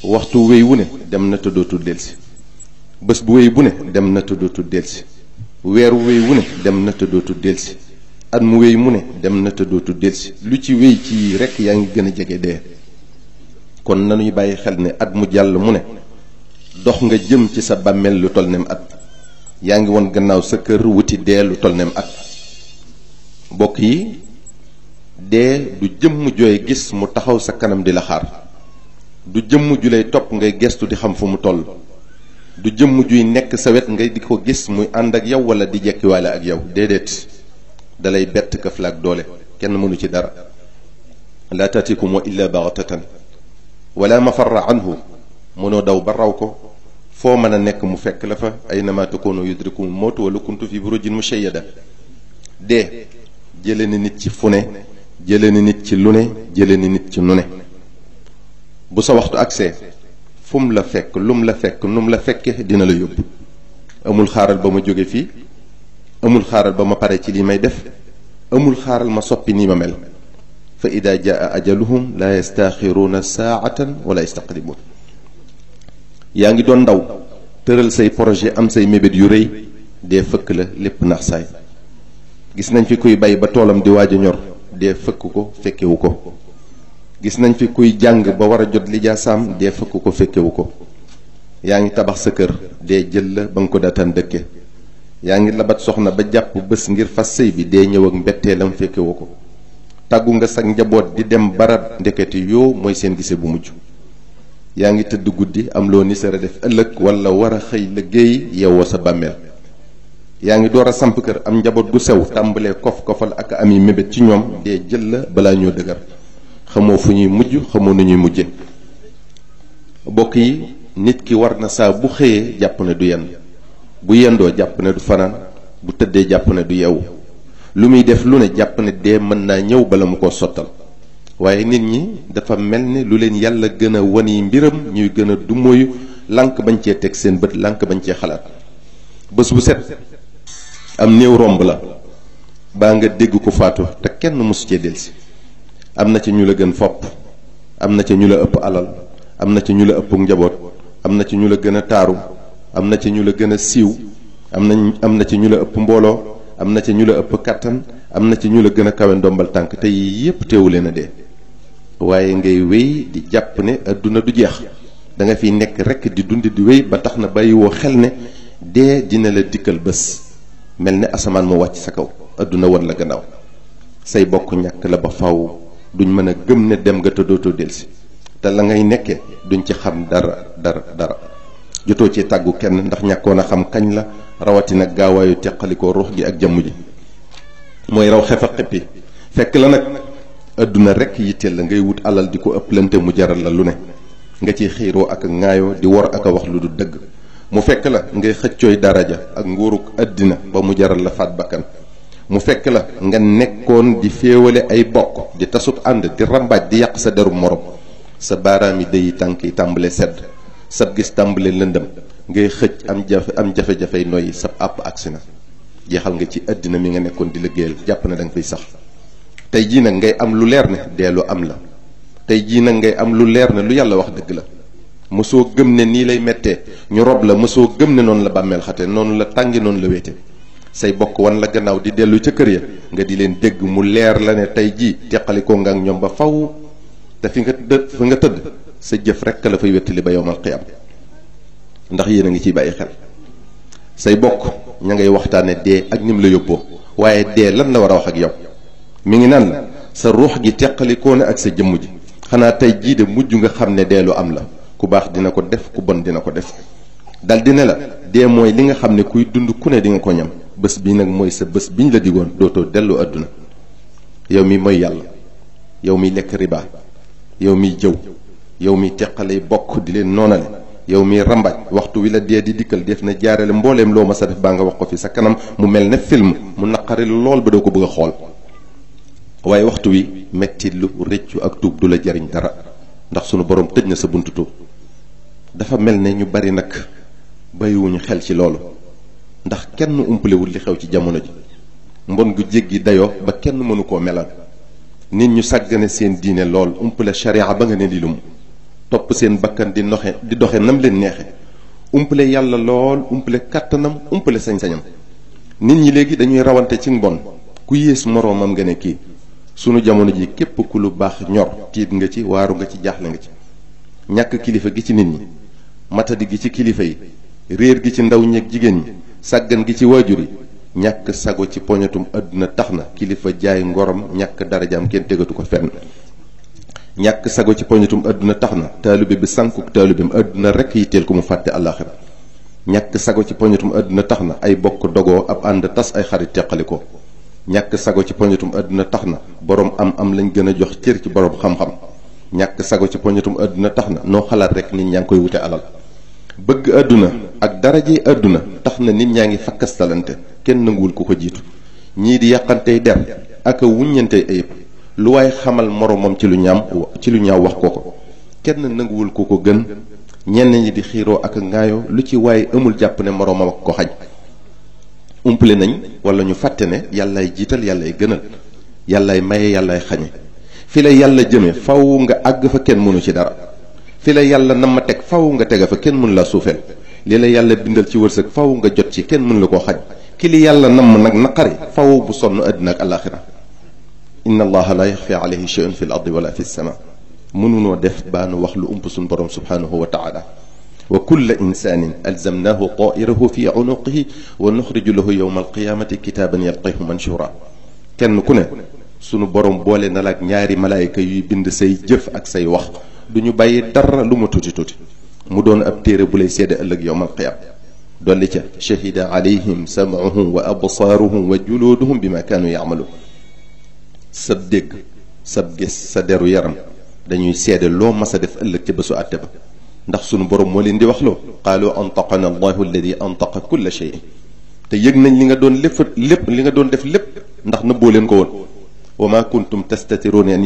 waxtu wéy wu ne dem na te dootul delsi bés bu wéy bu ne dem na te dootul delsi weer wu wéy wu ne dem na te dootul delsi at mu wéy mu ne dem na te dootul delsi lu ci wéy ci rekk yaa ngi gën a jege dee. kon nanuy bàyyi xel ne at mu jàll mu ne dox nga jëm ci sa bàmmeel lu toll nem at yaa ngi woon gannaaw sa kër wuti dee lu toll nem at. mbokk yi dee du jëmm jooy gis mu taxaw sa kanam di la xaar du jëmm ju lay topp ngay gestu di xam fu mu toll du jëmm juy nekk sa wet ngay di ko gis muy ànd ak yow wala di jekkiwaale ak yow déedéet dalay bett këf la ak doole kenn mënu ci dara. laa taatikum illa baxtatan wala mafarra anhu mënoo daw ba raw ko foo mën a nekk mu fekk la fa aynama takunu yudrikumul mawtu wala kuntu fi burujin mushayyada. dee jële ni nit ci fu ne jële ni nit ci lu ne jële ni nit ci nu ne bu sa waxtu agsee fu mu la fekk lum la fekk num la fekke dina la yóbbu. amul xaaral ba ma jóge fii amul xaaral ba ma pare ci li may def amul xaaral ma soppi nii ma mel. fa ida jaa ajaluhum la yastaxiruuna saatan wala yastaqdimuun. yaa ngi doon ndaw tëral say projet am say mébét yu rëy dee fëkk la lépp nax saay. gis nañ fi kuy bay ba toolam di waaj a ñor dee fëkk ko fekkewu ko. gis nañ fi kuy jàng ba war a jot lijaasaam dee fëkk ko fekkewu ko. yaa ngi tabax sa kër dee jël la ba nga ko daataan dëkke. yaa ngi labat soxna ba jàpp bés ngir fas sëy bi dee ñëw ak mbetteelam fekkewu ko. tàggu nga sag njaboot di dem barab ndeketi yoo mooy seen gise bu mujj. yaa ngi tëdd guddi am loo nisara def ëllëg wala war a xëy liggéey yeewoo sa bàmmeel. yaa ngi door a samp kër am njaboot gu sew tàmbalee kof-kofal ak ami mébét ci ñoom dee jël la balaa ñoo dëgër xamoo fu ñuy mujj xamoo nu ñuy mujje. bokk yi nit ki war na saa bu xëyee jàpp ne du yenn bu yendoo jàpp ne du fanaan bu tëddee jàpp ne du yeewu lu muy def lu ne jàpp ne dee mën naa ñëw bala mu ko sottal. waaye nit ñi dafa mel ni lu leen yàlla gën a wani mbiram ñuy gën a dumóoyu lànk bañ cee teg seen bët lànk bañ cee xalaat. bés bu set am néew romb la baa nga dégg ko faatu te kenn mosu cee delsi. am na ci ñu la gën fopp am na ci ñu la ëpp alal am na ci ñu la ëpp njaboot am na ci ñu la gën a taaru am na ci ñu la gën a siiw am na ci ñu la ëpp mbooloo am na ci ñu la ëpp kàttan am na ci ñu la gën a kawe ndombal tànk te yii yépp teewu leen a dee. waaye ngay wéy di jàpp ne adduna du jeex da nga fiy nekk rekk di dund di wéy ba tax na bàyyiwoo xel ne dee dina la dikkal bés mel ne asamaan mu wàcc sa kaw adduna wan la gannaaw. say bokk ñàkk la ba faw duñ mën a gëm ne dem nga te dootoo delsi te la ngay nekkee duñ ci xam dara jotoo ci tàggu kenn ndax ñàkkoon a xam kañ la rawatina gaawaayu teqalikoo ruux gi ak jëmm ji mooy raw xefa xippi fekk la nag adduna rekk yitteel la ngay wut alal di ko ëpplante mu jaral la lu ne nga ciy xiiroo ak ŋaayoo di wor ak a wax lu du dëgg mu fekk la ngay xëccooy daraja ak nguuruk àddina ba mu jaral la faat bakkan mu fekk la nga nekkoon di féewale ay bokk di tasub ànd di rambaaj di yàq sa deru morom sa baaraam yi dëyi tànk yi tàmbale sedd sab gis tàmbale lëndëm ngay xëcc am jafe-jafey noyyi sab àpp agsi na jeexal nga ci àddina mi nga nekkoon di liggéeyal jàpp na da nga fay sax. tey jii nag ngay am lu leer ne dee lu am la tey jii nag ngay am lu leer ne lu yàlla wax dëgg la mosoo gëm ne nii lay mettee ñu rob la mosoo gëm ne noonu la bàmmeel xate noonu la tàngi noonu la wéete. say bokk wan la gannaaw di dellu ca kër ya nga di leen dégg mu leer la ne tey jii teqalikoo nga ak ñoom ba faw te fi nga tëdd sa jëf rekk la fay wettali ba yowmal qiyaam ndax yéen a ngi ciy bàyyi xel. say bokk ña ngay waxtaane dee ak nim la yóbboo waaye dee lan la war a wax ak yow mi ngi naan la sa ruux gi teqalikoo na ak sa jëmm ji xanaa tey jii de mujj nga xam ne dee lu am la ku baax dina ko def ku bon dina ko def dal di ne la dee mooy li nga xam ne kuy dund ku ne di nga ko ñam bés bi nag mooy sa bés biñ la digoon dootoo dellu àdduna. yow mi mooy yàlla yow mi lekk riba yow mi jëw yow mi teqalay bokk di leen noonale yow mi rambaaj waxtu wi la dee di dikkal def na jaarale mbooleem loo ma sa def baa nga wax ko fi sa kanam mu mel ne film mu naqari lool ba doo ko bëgg a xool waaye waxtu wi metti lu rëccu ak tuub du la jariñ dara ndax sunu borom tëj na sa buntu tuub. dafa mel ne ñu bari nag bàyyiwuñu xel ci loolu ndax kenn umpalewul li xew ci jamono ji mbon gu jéggi dayoo ba kenn mënu koo melal nit ñu sàggane seen diine lool umpale sharia ba nga ne di lum topp seen bakkan di doxe nam leen neexe umpale yàlla lool umpale kàttanam umpale sañ-sañam. nit ñi léegi dañuy rawante ci mbon ku yées moroomam nga ne kii. sunu jamono ji képp ku lu baax ñor tiit nga ci waaru nga ci jaaxle nga ci. ñàkk kilifa gi ci nit ñi matadi gi ci kilifa yi réer gi ci ndaw ñeeg jigéen ñi sàggan gi ci waajur yi ñàkk sago ci poñatum àdduna tax na kilifa jaay ngorom ñàkk darajaam kenn tegatu ko fenn. ñàkk sago ci poñatum àdduna tax na taalibe bi sànkuk taalibeem àdduna rekk yitteel ko mu fàtte àllaaxira. ñàkk sago ci poñatum àdduna tax na ay bokk dogoo ab ànd tas ay xarit teqalikoo. ñàkk sago ci poñatum àdduna tax na boroom am lañ gën a jox cër ci boroom xam-xam. ñàkk sago ci poñatum àdduna tax na noo xalaat rekk nit ñaa ngi koy wute alal. bëgg àdduna ak daraje àdduna tax na nit ñaa ngi fakkastalante kenn nanguwul ku ko jiitu. ñii di yàqantey der ak a wuññantey ayib lu waaye xamal moromam ci lu ñaaw wax ko kenn nanguwul ku ko gën. ñenn ñi di xiiroo ak ngaayoo lu ci waaye amul jàpp ne moromam ak ko xañ. umpale nañ wala ñu fàtte ne yàllaay jiital yàllaay gënal yàllaay maye yàllaay xañe. fi la yàlla jëme faw nga àgg fa kenn mënu ci dara. fi la yàlla nam ma teg faw nga tega fa kenn mënu la suufeel. li la yàlla bindal ci wërsëg faw nga jot ci kenn mënu la koo xañ. ki li yàlla nam nag naqari faw bu sonn àddina ak alaxira. inna allaha la yaxfi alayhi shay'un fi l ardi wala fi sama. mënunoo def baanu wax lu ump suñ borom subhanahu wa taala. wa kulla insanin alzamnahu ta'irahu fi unuqihi wa nuxriju lahu yawma alqiyamati kitaaban yalqahu manshura. kenn ku ne sunu borom boole na la ak ñaari malaayika yuy bind say jëf ak say wax du ñu bàyyi dara lu mu tuuti tuuti mu doon ab téere bu lay seede ëllëg yawmal qiyaam. dolli ca shahida alayhim sam'uhum wa absaaruhum wa juluuduhum bima kaanu ya'maluun. sab dégg sab gis sa deru yaram dañuy seede loo mas a def ëllëg ca bésu àtte ba ndax sunu borom moo leen di wax loo qaalu antaqana allahu alladi antaqa kulla shay. te yëg nañ li nga doon lépp li nga doon def lépp ndax nëbboo leen ko woon. wa ma kuntum tastatiruuna an